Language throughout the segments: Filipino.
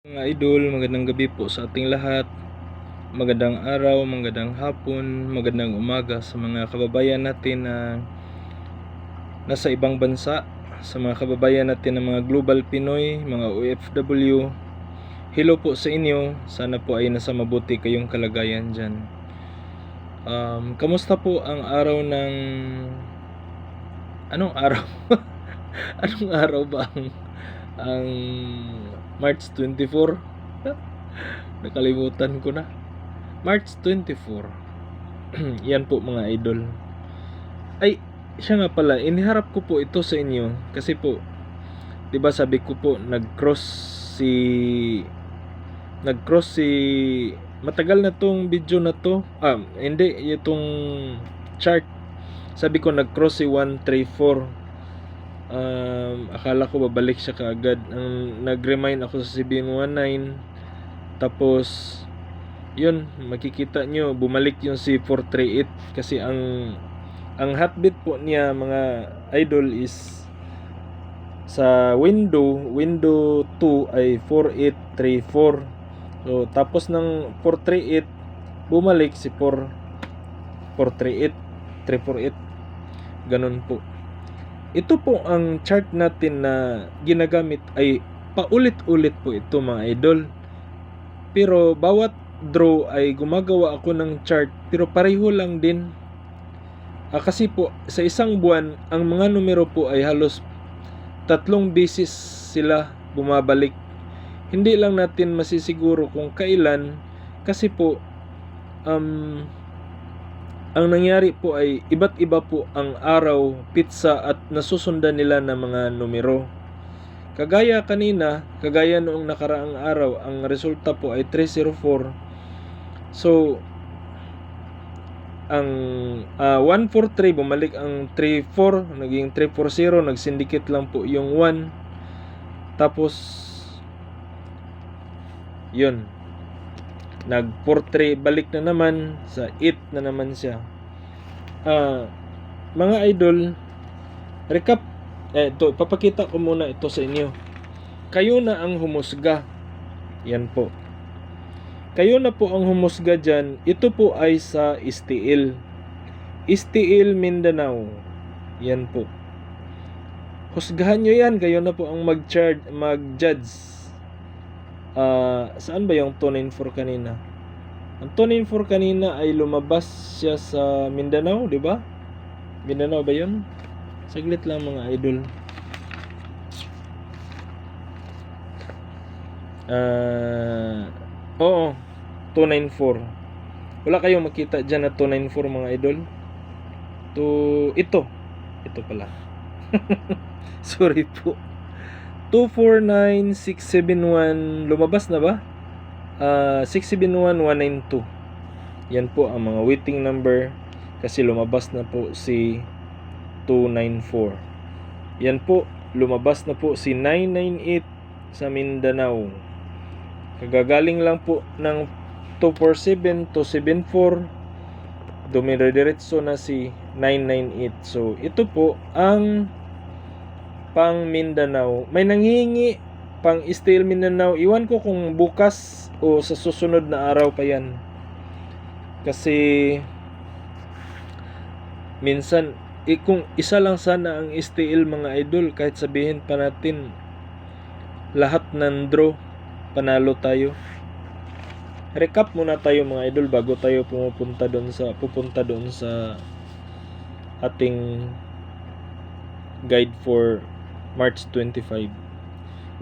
Mga idol, magandang gabi po sa ating lahat. Magandang araw, magandang hapon, magandang umaga sa mga kababayan natin na nasa ibang bansa, sa mga kababayan natin na mga Global Pinoy, mga OFW. Hello po sa inyo. Sana po ay nasa mabuti kayong kalagayan dyan. Kamusta po ang araw ng... Anong araw? Anong araw ba ang March 24? Nakalimutan ko na. March 24. Yan po mga idol. Ay, siya nga pala, iniharap ko po ito sa inyo kasi po, 'di ba sabi ko po si matagal na tong video na to. Hindi itong chart. Sabi ko nag-cross si 134. Akala ko babalik siya kaagad. Nag-remind ako sa 719. Tapos yun, makikita nyo bumalik yung si 438 kasi ang heartbeat po niya mga idol is sa window 2 ay 4834. So tapos ng 438 bumalik si 438 348. Ganun po. Ito po ang chart natin na ginagamit, ay paulit-ulit po ito mga idol. Pero bawat draw ay gumagawa ako ng chart pero pareho lang din. Kasi po sa isang buwan ang mga numero po ay halos 3 beses sila bumabalik. Hindi lang natin masisiguro kung kailan kasi po ang nangyari po ay iba't iba po ang araw, pitsa at nasusundan nila ng mga numero. Kagaya noong nakaraang araw, ang resulta po ay 304. So, ang 143 bumalik ang 34, naging 340, nagsyndicate lang po yung 1. Tapos yun, nag 43 balik na naman sa 8 na naman siya. Mga idol, recap. Ito, papakita ko muna ito sa inyo. Kayo na ang humusga. Yan po. Kayo na po ang humusga dyan. Ito po ay sa STL. STL Mindanao. Yan po. Husgahan nyo yan. Kayo na po ang mag-judge. Saan ba yung 294 kanina? Ang 294 kanina ay lumabas siya sa Mindanao, di ba? Mindanao ba yun? Saglit lang mga idol. Oo, 294. Wala kayong makita dyan na 294 mga idol. Ito pala. Sorry po. 249671 lumabas na ba? 671192. Yan po ang mga waiting number kasi lumabas na po si 294. Yan po, lumabas na po si 998 sa Mindanao. Kagagaling lang po ng 247 to 74, dumire-diretso na si 998. So ito po ang pang Mindanao. May nanghihingi pang STL Mindanao. Iwan ko kung bukas o sa susunod na araw pa yan. Kasi minsan kung isa lang sana ang STL mga idol, kahit sabihin pa natin lahat ng draw panalo tayo. Recap muna tayo mga idol bago tayo pupunta doon sa ating guide for March 25.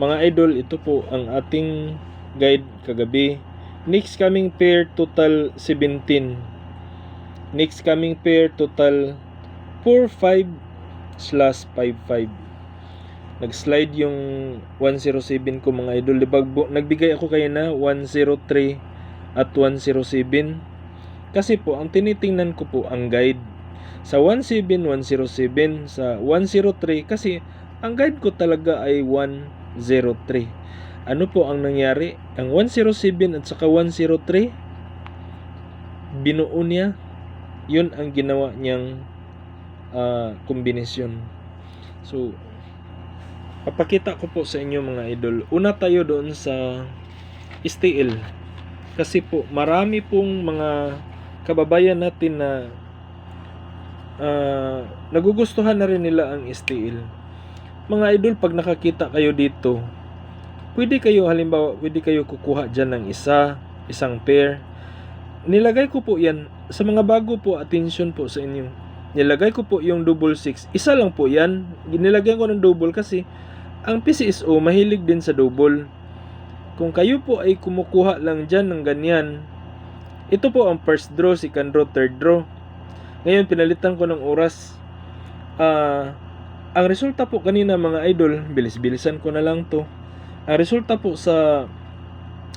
Mga idol, ito po ang ating guide kagabi. Next coming pair total 17. Next coming pair total 45/55. Nag-slide yung 107 ko mga idol. Nagbigay ako kayo na 103 at 107. Kasi po, ang tinitingnan ko po ang guide. Sa 17, 107. Sa 103, kasi ang guide ko talaga ay 103. Ano po ang nangyari? Ang 107 at saka 103, binuo niya. Yun ang ginawa niyang kombinasyon. So, papakita ko po sa inyo mga idol. Una tayo doon sa STL. Kasi po marami pong mga kababayan natin na nagugustuhan na rin nila ang STL. Mga idol, pag nakakita kayo dito, pwede kayo kukuha dyan ng isang pair. Nilagay ko po yan sa mga bago po, attention po sa inyo. Nilagay ko po yung double 6. Isa lang po yan. Nilagyan ko ng double kasi ang PCSO mahilig din sa double. Kung kayo po ay kumukuha lang dyan ng ganyan, ito po ang first draw, second draw, third draw. Ngayon pinalitan ko ng oras. Ang resulta po kanina mga idol, bilis-bilisan ko na lang to. Ang resulta po sa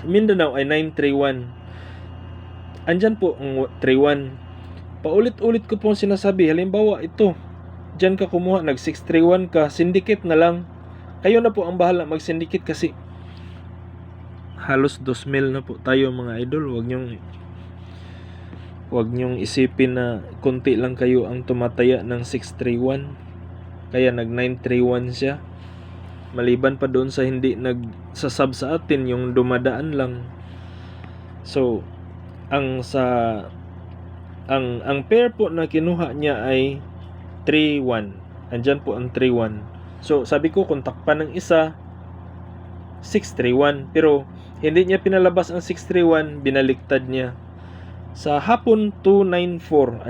Mindanao ay 931. Andyan po ang 31. Paulit-ulit ko pong sinasabi, halimbawa ito, dyan ka kumuha, nag 631 ka, syndicate na lang. Kayo na po ang bahala mag-syndicate kasi halos 2,000 na po tayo mga idol. Huwag nyong isipin na konti lang kayo ang tumataya ng 631. Kaya nag 931 siya. Maliban pa doon sa hindi nagsasub sa atin, yung dumadaan lang. So, ang pair po na kinuha niya ay 3-1. Andyan po ang 3-1. So, sabi ko, kontak pa ng isa, 6-3-1. Pero, hindi niya pinalabas ang 6-3-1, binaliktad niya. Sa hapon, 2-9-4.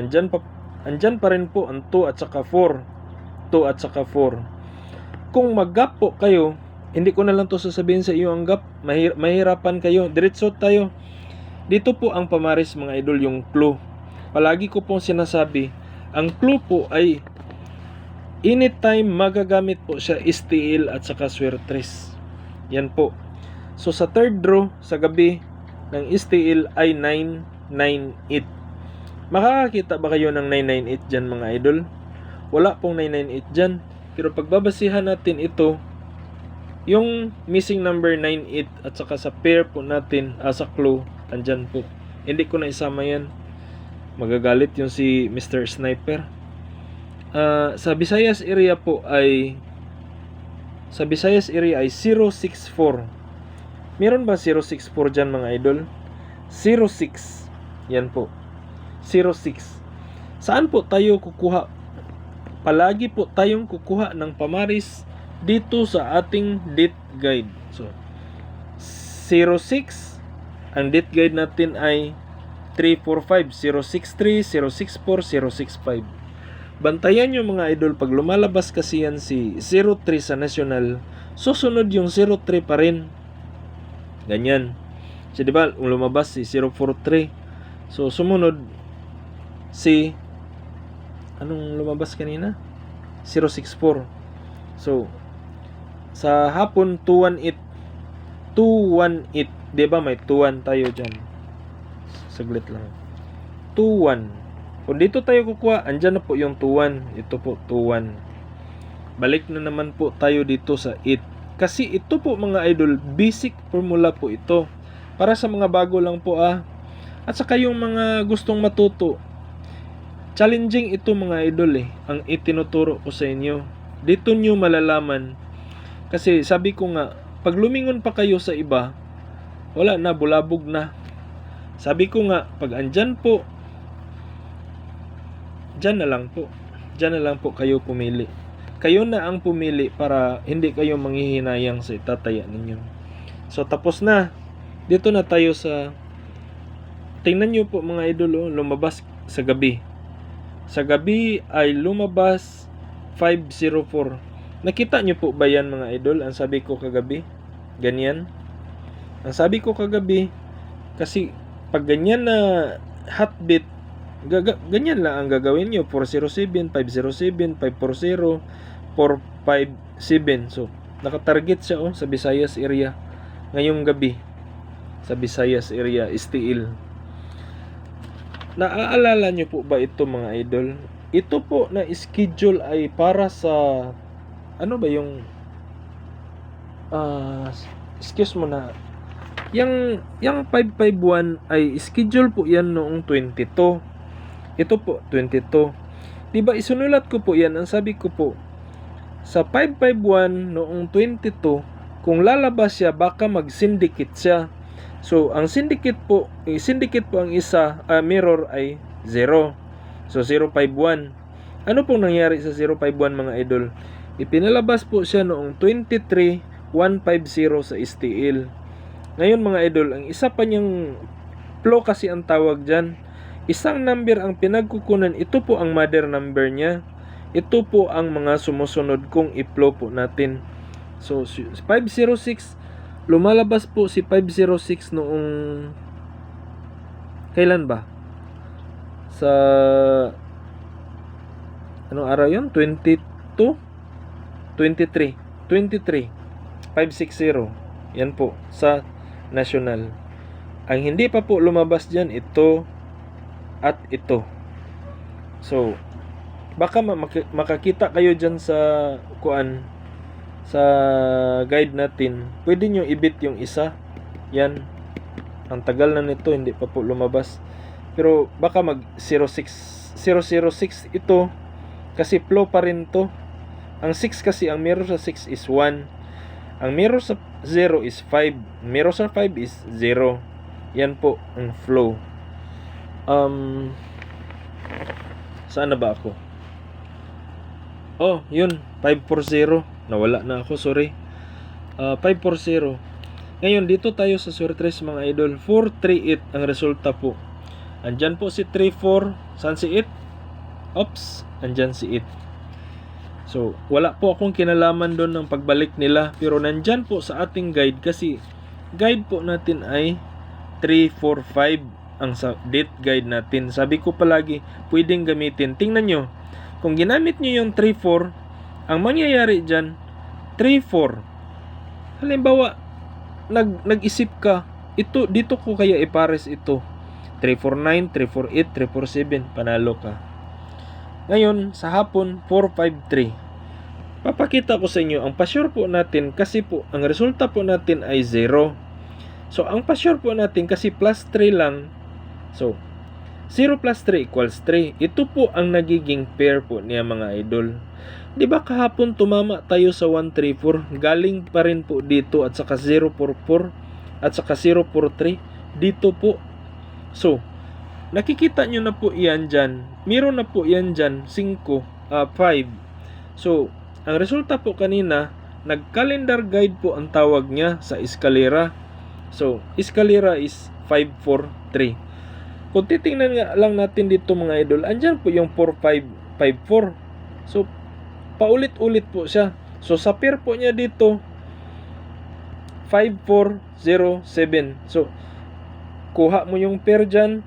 Andyan pa rin po ang 2 at saka 4. 2 at saka 4. Kung mag-gap po kayo, hindi ko na lang to sasabihin sa iyo ang gap. Mahirapan kayo. Diretso tayo. Dito po ang pamaris mga idol, yung clue. Palagi ko pong sinasabi, ang clue po ay anytime magagamit po siya STL at saka swertres. Yan po. So sa third draw sa gabi ng STL ay 998. Makakakita ba kayo ng 998 dyan mga idol? Wala pong 998 dyan. Pero pagbabasihan natin ito, yung missing number 98 at saka sa pair po natin sa clue, andyan po. Hindi ko na isama yan. Magagalit yung si Mr. Sniper. Sa Visayas area ay 064. Meron ba 064 dyan mga idol? 06. Yan po. 06. Saan po tayo kukuha? Palagi po tayong kukuha ng pamaris dito sa ating date guide. So, 06. Ang date guide natin ay 345, 063, 064, 065. Bantayan nyo mga idol, pag lumalabas kasi yan si 03 sa national, susunod yung 03 pa rin. Ganyan. So, diba, lumabas si 043. So, sumunod si anong lumabas kanina? 064. So, sa hapon 218. 218. Diba may 21 tayo dyan? Saglit lang. 21. Kung dito tayo kukuha, andyan na po yung 21. Ito po 21. Balik na naman po tayo dito sa 8. Kasi ito po mga idol, basic formula po ito. Para sa mga bago lang po At saka yung mga gustong matuto. Challenging ito mga idol ang itinuturo ko sa inyo. Dito nyo malalaman. Kasi sabi ko nga, pag lumingon pa kayo sa iba, wala na, bulabog na. Sabi ko nga, pag andyan po, dyan na lang po. Dyan na lang po kayo pumili. Kayo na ang pumili para hindi kayo manghihinayang sa itataya ninyo. So tapos na. Dito na tayo sa, tingnan nyo po mga idol, lumabas sa gabi. Sa gabi ay lumabas 504. Nakita nyo po ba yan mga idol? Ang sabi ko kagabi, ganyan. Ang sabi ko kagabi, kasi pag ganyan na hotbit, ganyan lang ang gagawin nyo. 407, 507, 540, 457. So, nakatarget siya sa Visayas area. Ngayong gabi, sa Visayas area, STL. Naaalala nyo po ba ito mga idol? Ito po na schedule ay para sa ano ba yung excuse mo na yung 551 ay schedule po yan noong 22. Ito po 22. Diba isunulat ko po yan. Ang sabi ko po sa 551 noong 22, kung lalabas siya baka mag-syndicate siya. So ang syndicate po ang isa, mirror ay 0. So 051. Ano pong nangyari sa 051 mga idol? Ipinalabas po siya noong 23,150 sa STL. Ngayon mga idol, ang isa pa niyang flow kasi ang tawag dyan. Isang number ang pinagkukunan, ito po ang mother number niya. Ito po ang mga sumusunod kung i-flow po natin. So 506, lumalabas po si 506 noong kailan ba? Sa anong araw yun? 22? 23. 560. Yan po sa national. Ang hindi pa po lumabas dyan, ito at ito. So baka makakita kayo dyan sa sa guide natin. Pwede nyo i-bit yung isa. Yan. Ang tagal na nito, hindi pa po lumabas. Pero baka mag 006 ito kasi flow pa rin to. Ang 6 kasi, ang mirror sa 6 is 1. Ang mirror sa 0 is 5. Mirror sa 5 is 0. Yan po ang flow. Saan na ba ako? Oh, yun, 540. Nawala na ako, sorry. 540. Ngayon, dito tayo sa surtrace mga idol. 438 ang resulta po. Andyan po si 34. Saan si 8? Oops, andyan si 8. So, wala po akong kinalaman doon ng pagbalik nila. Pero nandyan po sa ating guide kasi guide po natin ay 345 ang sa date guide natin. Sabi ko palagi, pwedeng gamitin. Tingnan nyo, kung ginamit nyo yung 34, ang mangyayari dyan, 34. Halimbawa, nag-isip ka, ito, dito ko kaya ipares ito. 349, 348, 347, panalo ka. Ngayon, sa hapon, 453. Papakita ko sa inyo, ang pa-sure po natin, kasi po, ang resulta po natin ay 0. So, ang pa-sure po natin, kasi plus 3 lang, so, 0 plus 3 equals 3. Ito po ang nagiging pair po niya mga idol. Di ba kahapon tumama tayo sa 134? Galing pa rin po dito at saka 044 at saka 043 dito po. So, nakikita nyo na po yan dyan. Meron na po yan dyan 5. So, ang resulta po kanina, nag-calendar guide po ang tawag niya sa eskalera. So, eskalera is 543. Kung titingnan nga lang natin dito mga idol, andyan po yung 4554. So, paulit-ulit po siya. So, sa pair po niya dito, 5407. So, kuha mo yung pair dyan.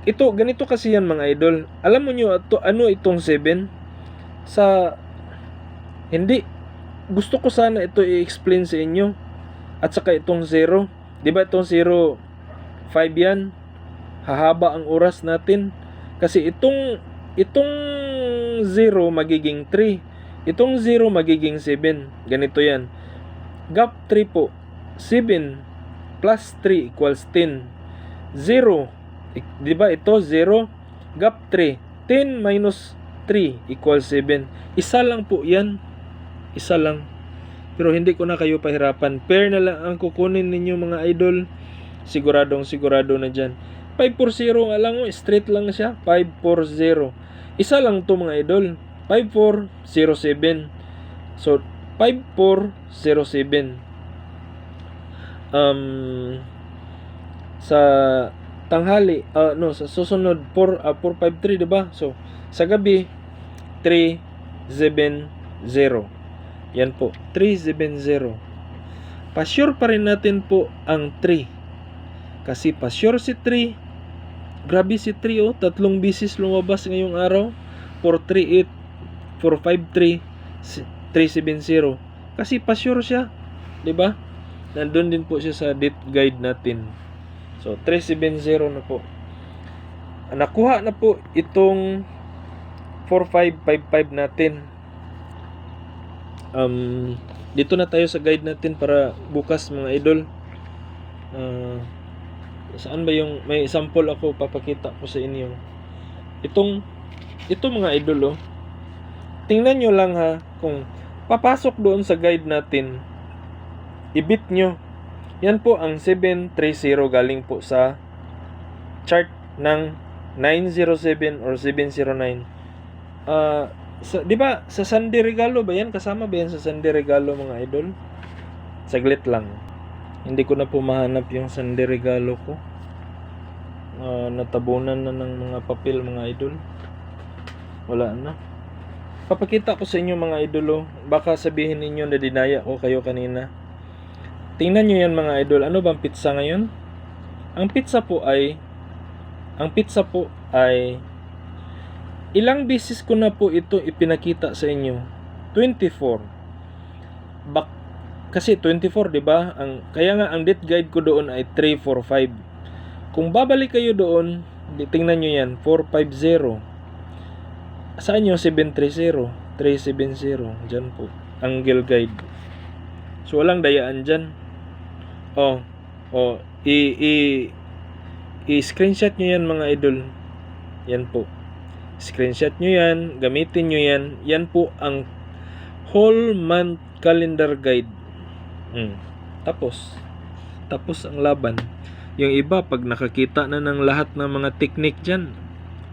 Ito, ganito kasi yan mga idol. Alam mo nyo, ano itong 7? Hindi. Gusto ko sana ito i-explain sa inyo. At saka itong 0. Diba itong 0, 5 yan? Hahaba ang oras natin kasi itong 0 magiging 3, itong 0 magiging 7. Ganito yan, gap 3 po. 7 plus 3 equals 10. 0, diba ito 0, gap 3, 10 minus 3 equals 7. Isa lang po yan, isa lang. Pero hindi ko na kayo pahirapan, pair na lang ang kukunin ninyo mga idol. Siguradong sigurado na dyan. 540 nga lang, straight lang siya. 540. Isa lang to mga idol. 5407. So 5407. Sa tanghali, sa susunod 453, diba? So sa gabi 370. Yan po, 370. Pa-sure pa rin natin po ang 3. Kasi pa-sure si 3. Grabe si 3 tatlong bisis lumabas ngayong araw. 438, 453, 370. Kasi pa-sure siya, 'di ba? Nandun din po siya sa date guide natin. So 370 na po. Nakuha na po itong 4555 natin. Dito na tayo sa guide natin para bukas mga idol. Saan ba yung may sample ako papakita ko sa inyo. Ito mga idol tingnan nyo lang ha, kung papasok doon sa guide natin, i-bit nyo Yan po ang 730 galing po sa chart ng 907 or 709. Di ba sa Sunday Regalo ba yan? Kasama ba yan sa Sunday Regalo, mga idol? Saglit lang. Hindi ko na po mahanap yung Sunday Regalo ko. Natabunan na ng mga papel, mga idol. Wala na. Papakita ko sa inyo, mga idol. Baka sabihin ninyo na dinaya ko kayo kanina. Tingnan nyo yan, mga idol. Ano bang pizza ngayon? Ang pizza po ay ilang beses ko na po ito ipinakita sa inyo. 24. Kasi 24, 'di ba? Kaya nga ang date guide ko doon ay 345. Kung babalik kayo doon, tingnan nyo yan, 450. Saan nyo? 730, 370. Diyan po. Angle guide. So, walang dayaan dyan. I-screenshot nyo yan, mga idol. Yan po. Screenshot nyo yan. Gamitin nyo yan. Yan po ang whole month calendar guide. Tapos ang laban. Yung iba, pag nakakita na ng lahat ng mga technique dyan,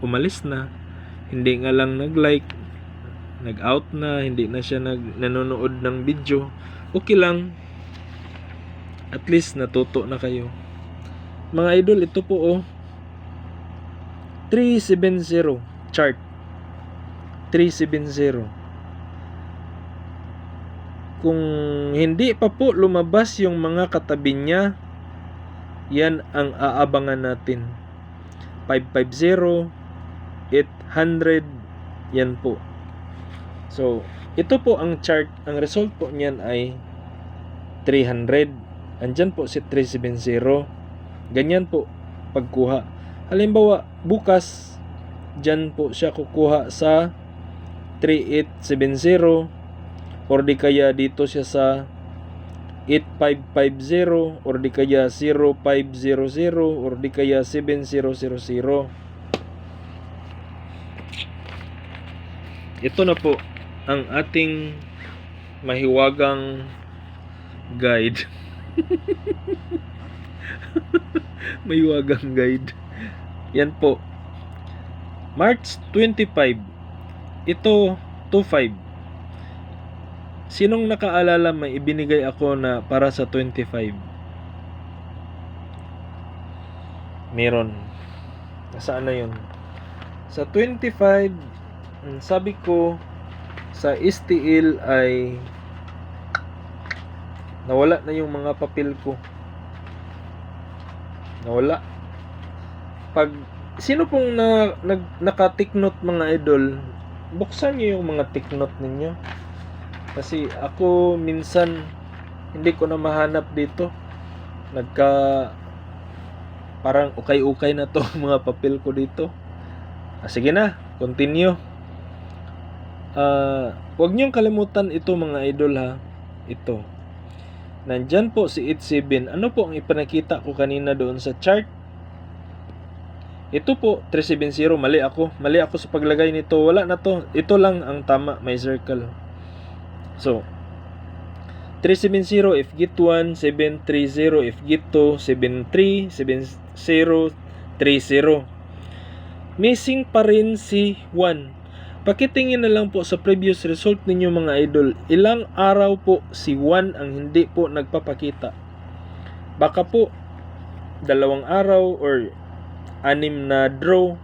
umalis na. Hindi nga lang nag-like, nag-out na, hindi na siya nanonood ng video. Okay lang. At least natuto na kayo. Mga idol, ito po 370 chart. 370. Kung hindi pa po lumabas yung mga katabi niya, yan ang aabangan natin. 550, 800, yan po. So, ito po ang chart. Ang result po niyan ay 300. Andyan po si 370. Ganyan po pagkuha. Halimbawa, bukas, dyan po siya kukuha sa 3870, or di kaya dito siya sa 8550, or di kaya 0500, or di kaya 7000. Ito na po ang ating mahiwagang guide. Mahiwagang guide. Yan po. March 25. Ito 25. Sinong nakaalala may ibinigay ako na para sa 25? Meron. Nasaan na yun? Sa 25, sabi ko sa STL ay nawala na yung mga papel ko. Nawala. Sino pong naka-take note, mga idol, buksan nyo yung mga take note ninyo. Kasi ako minsan hindi ko na mahanap dito. Parang ukay-ukay na to mga papel ko dito. Sige na, continue. Huwag niyong kalimutan ito, mga idol, ha. Ito. Nandyan po si 87. Ano po ang ipinakita ko kanina doon sa chart? Ito po 370. Mali ako sa paglagay nito. Wala na to. Ito lang ang tama, may circle. So, 370 if get 1, 730 if get 2, 73, 70, 30. Missing pa rin si 1. Pakitingin na lang po sa previous result ninyo, mga idol. Ilang araw po si 1 ang hindi po nagpapakita. Baka po 2 araw or 6 na draw.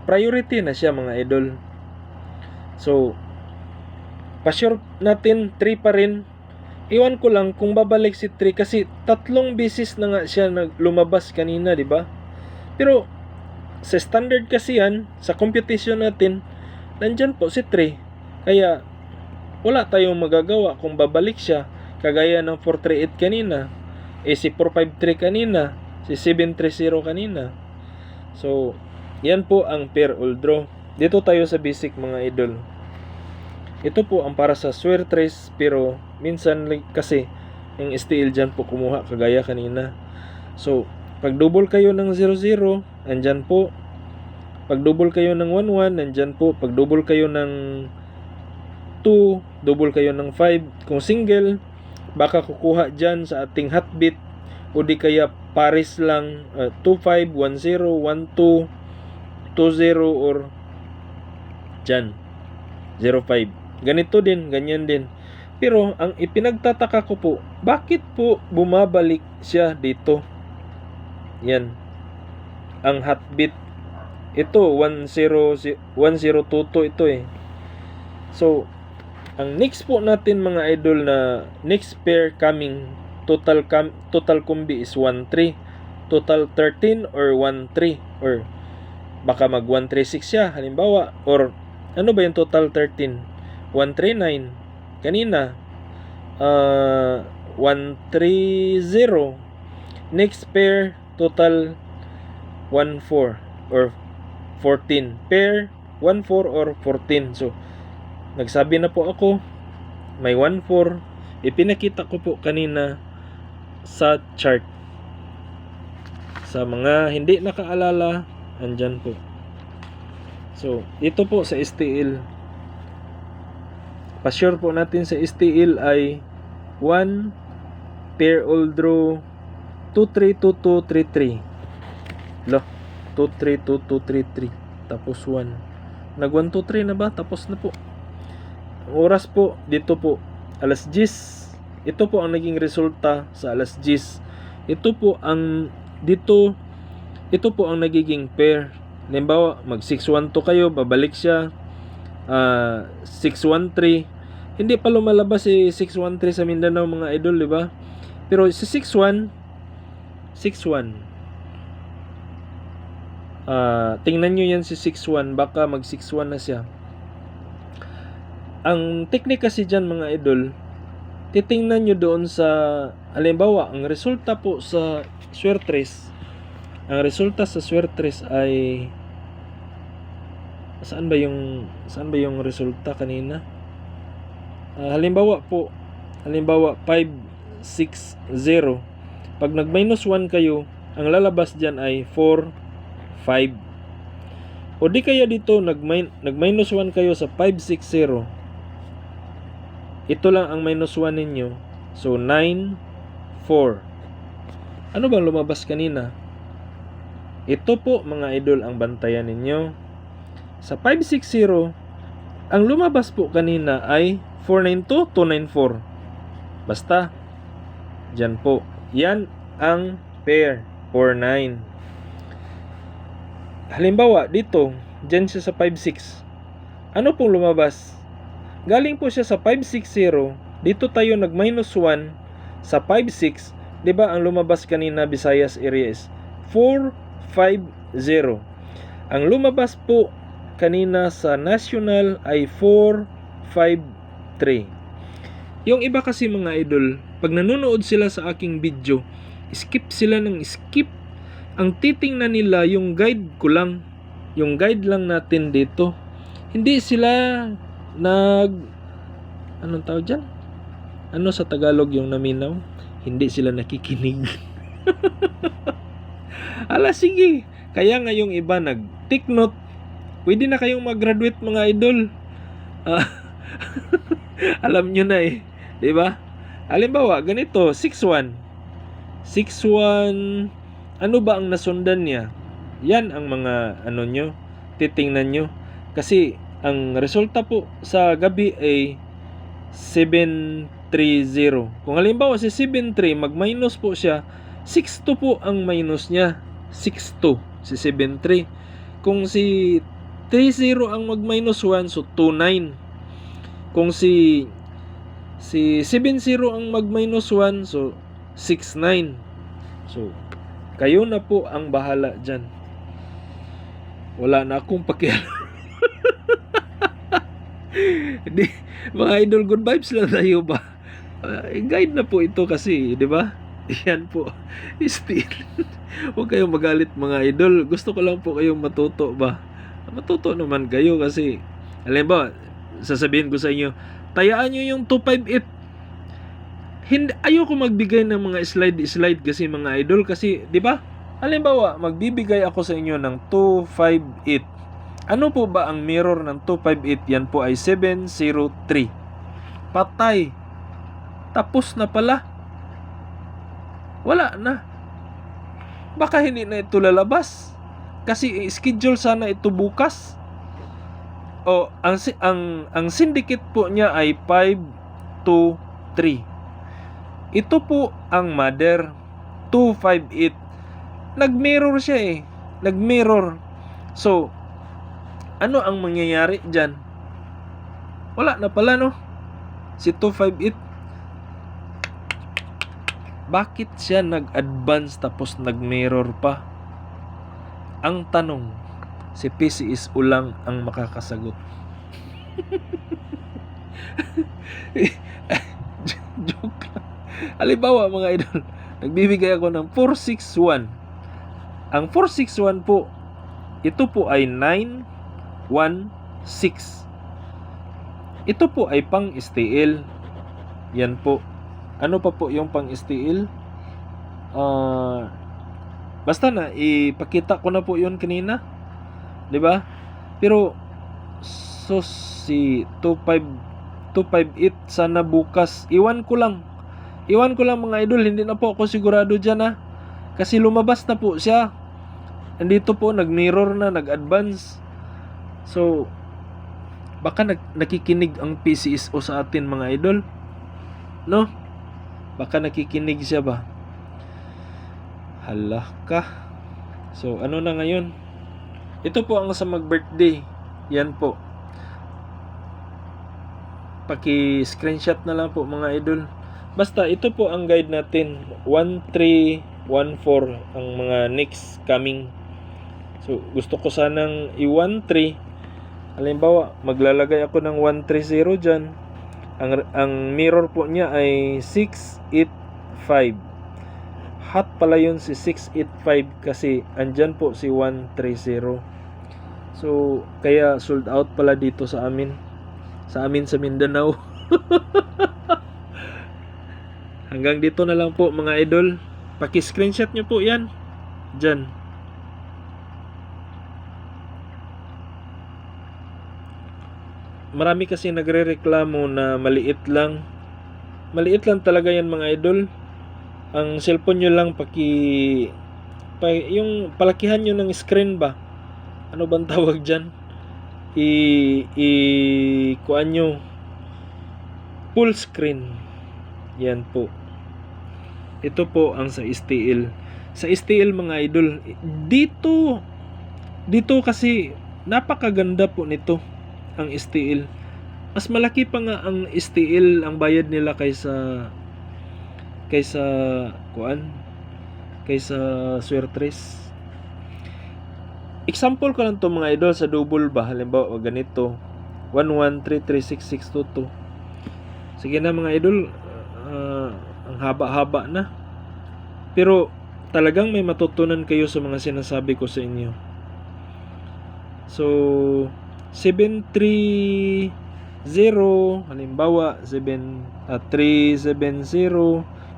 Priority na siya, mga idol. So, pa-sure natin 3 pa rin. Iwan ko lang kung babalik si 3 kasi 3 beses na nga siya lumabas kanina, di ba? Pero sa standard kasi yan, sa computation natin, nandyan po si 3. Kaya wala tayong magagawa kung babalik siya. Kagaya ng 438 kanina, si 453 kanina, si 730 kanina. So, yan po ang pair all draw. Dito tayo sa basic, mga idol. Ito po ang para sa swerte, pero minsan kasi yung STL dyan po kumuha kagaya kanina. So, pag double kayo ng 00, andyan po. Pag double kayo ng 11, nandyan po. Pag double kayo ng 2, double kayo ng 5. Kung single, baka kukuha dyan sa ating hotbit o di kaya pares lang 25, 10, 12, 20 or dyan 05. Ganito din, ganyan din. Pero ang ipinagtataka ko po, bakit po bumabalik siya dito? Yan. Ang hotbit. Ito, 1022 ito eh. So, ang next po natin mga idol na next pair coming, total combi is 13. Total 13 or 13. Or baka mag 136 siya, halimbawa. Or ano ba yung total 13? 139. Kanina, 130. Next pair, total 14 or 14. Pair, 14 or 14. So, nagsabi na po ako, may 14. Ipinakita ko po kanina sa chart. Sa mga hindi nakaalala, andyan po. So, ito po sa STL. Pa-sure po natin sa STL ay 1 pair old draw 232233. Lo, 232233 tapos 1. Nag 123 na ba? Tapos na po. Oras po dito po alas 10. Ito po ang naging resulta sa alas 10. Ito po ang nagiging pair. Halimbawa, mag 612 kayo, babalik siya 613. Hindi pa lumalabas si 613 sa Mindanao mga idol, di ba? Pero si 61 tingnan nyo yan si 61, baka mag 61 na siya. Ang teknik kasi dyan mga idol, titingnan nyo doon sa halimbawa, ang resulta po sa Swertres, ang resulta sa Swertres ay saan ba yung resulta kanina? Halimbawa 560. Pag nag minus 1 kayo, ang lalabas dyan ay 4, 5. O di kaya dito nag minus 1 kayo sa 560. Ito lang ang minus 1 ninyo. So 9, 4. Ano bang lumabas kanina? Ito po mga idol ang bantayan ninyo. Sa 560, ang lumabas po kanina ay 492, 294. Basta, dyan po. Yan ang pair, 49. Halimbawa, dito, dyan siya sa 56. Ano pong lumabas? Galing po siya sa 560. Dito tayo nag minus 1 sa 56. Diba ang lumabas kanina Visayas area is 450. Ang lumabas po kanina sa national ay 453. Yung iba kasi mga idol, pag nanonood sila sa aking video, skip sila ng skip. Ang titingnan nila yung guide ko lang. Yung guide lang natin dito. Hindi sila anong tawag dyan? Ano sa Tagalog yung naminaw? Hindi sila nakikinig. Ala sige. Kaya nga yung iba nag-take note. Pwede na kayong mag-graduate mga idol. Alam nyo na eh. Diba? Halimbawa, ganito, 61. 61, ano ba ang nasundan niya? Yan ang mga nyo, titingnan nyo. Kasi, ang resulta po sa gabi ay 730. Kung halimbawa si 73, mag-minus po siya, 62 po ang minus niya. 62, si 73. Kung si 30 ang mag-minus 1, so 29. Kung si 70 ang mag-minus 1, so 69. So, kayo na po ang bahala dyan. Wala na akong pakialam. Di, mga idol, good vibes lang tayo ba? Guide na po ito kasi, di ba? Yan po. Still. Huwag kayong magalit mga idol. Gusto ko lang po kayong matuto ba? Matuto naman kayo kasi, alam ba, sasabihin ko sa inyo, tayaan nyo yung 258. Hindi, ayoko magbigay ng mga slide kasi mga idol kasi, di ba? Halimbawa, magbibigay ako sa inyo ng 258. Ano po ba ang mirror ng 258? Yan po ay 703. Patay. Tapos na pala. Wala na. Baka hindi na ito lalabas. Kasi schedule sana ito bukas. O ang syndicate po niya ay 523. Ito po ang mother 258. Nag-mirror siya eh. Nag-mirror. So, ano ang mangyayari dyan? Wala na pala, no? Si 258. Bakit siya nag-advance tapos nag-mirror pa? Ang tanong, si PCS Ulang ang makakasagot. Joke lang. Halimbawa mga idol, nagbibigay ako ng 461. Ang 461 po, ito po ay 916. Ito po ay pang STL. Yan po. Ano pa po yung pang STL? Basta na, ipakita ko na po yun kanina. 'Di ba? Pero, so si 258 sana bukas. Iwan ko lang mga idol. Hindi na po ako sigurado dyan ha. Kasi lumabas na po siya. Andito po, nag-mirror na, nag-advance. So, baka nakikinig ang PCSO sa atin mga idol. No? Baka nakikinig siya ba? Hala ka. So, ano na ngayon? Ito po ang sa mag-birthday. Yan po. Paki-screenshot na lang po mga idol. Basta, ito po ang guide natin. 1314 ang mga next coming. So, gusto ko sanang i-13. Halimbawa, maglalagay ako ng 130 dyan. Ang mirror po niya ay 685. Hot pala yun si 685 kasi andyan po si 130. So, kaya sold out pala dito sa amin. Sa Mindanao. Hanggang dito na lang po mga idol. Paki-screenshot nyo po yan. Dyan. Marami kasi nagre-reklamo na maliit lang. Maliit lang talaga yan mga idol. Ang cellphone nyo lang yung palakihan nyo ng screen ba? Ano bang tawag dyan? Kuan nyo. Full screen. Yan po. Ito po ang sa STL. Sa STL mga idol, dito kasi napakaganda po nito ang STL. Mas malaki pa nga ang STL ang bayad nila kaysa Swertres. Example ko lang to mga idol sa double ba. Halimbawa ganito 11336622. Sige na mga idol, ang haba-haba na. Pero talagang may matutunan kayo sa mga sinasabi ko sa inyo. So 730 halimbawa 370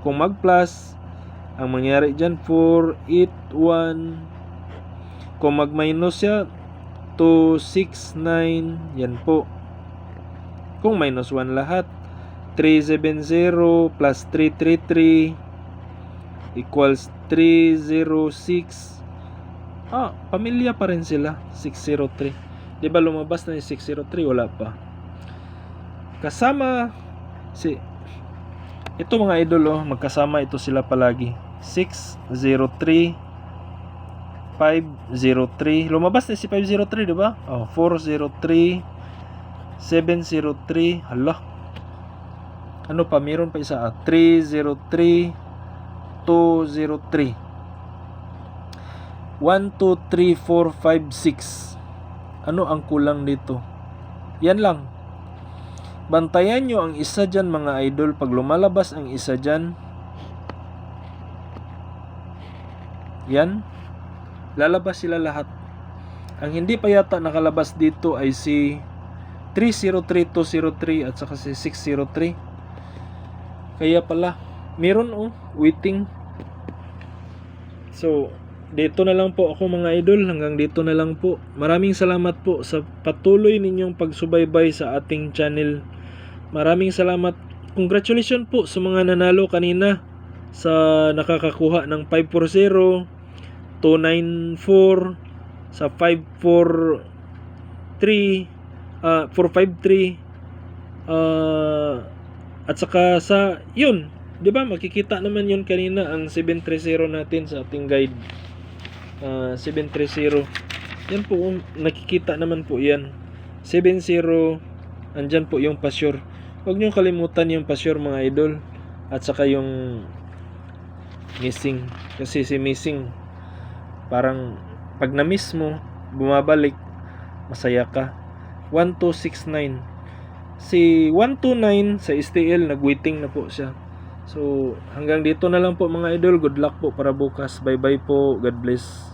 kung mag-plus ang mangyari dyan 481 kung mag-minus siya 269 yan po kung minus 1 lahat 370 plus 333 equals 306 pamilya pa rin sila 603. Di ba lumabas na yung 603? Wala pa. Kasama ito mga idol magkasama ito sila palagi. 603 503. Lumabas na si 503, di ba? 403 703. Hala. Ano pa? Meron pa isa. 303 203. 1, 2, 3, 4, 5, 6. Ano ang kulang dito? Yan lang. Bantayan nyo ang isa dyan mga idol. Pag lumalabas ang isa dyan, yan, lalabas sila lahat. Ang hindi pa yata nakalabas dito ay si 303, 203 at saka si 603. Kaya pala, meron waiting. So, dito na lang po ako mga idol. Hanggang dito na lang po. Maraming salamat po sa patuloy ninyong pagsubaybay sa ating channel. Maraming salamat congratulations po sa mga nanalo kanina sa nakakakuha ng 540, 294, sa 543, 453, at saka sa yun, 'di ba? Makikita naman yun kanina ang 730 natin sa ating guide. 730. Yan po, nakikita naman po yan. 70, andyan po yung pasure. Huwag nyo kalimutan yung pasure mga idol. At saka yung missing. Kasi si missing, parang pag na-miss mo, bumabalik, masaya ka. 1269. Si 129 sa STL, nag-waiting na po siya. So, hanggang dito na lang po mga idol. Good luck po para bukas. Bye bye po. God bless.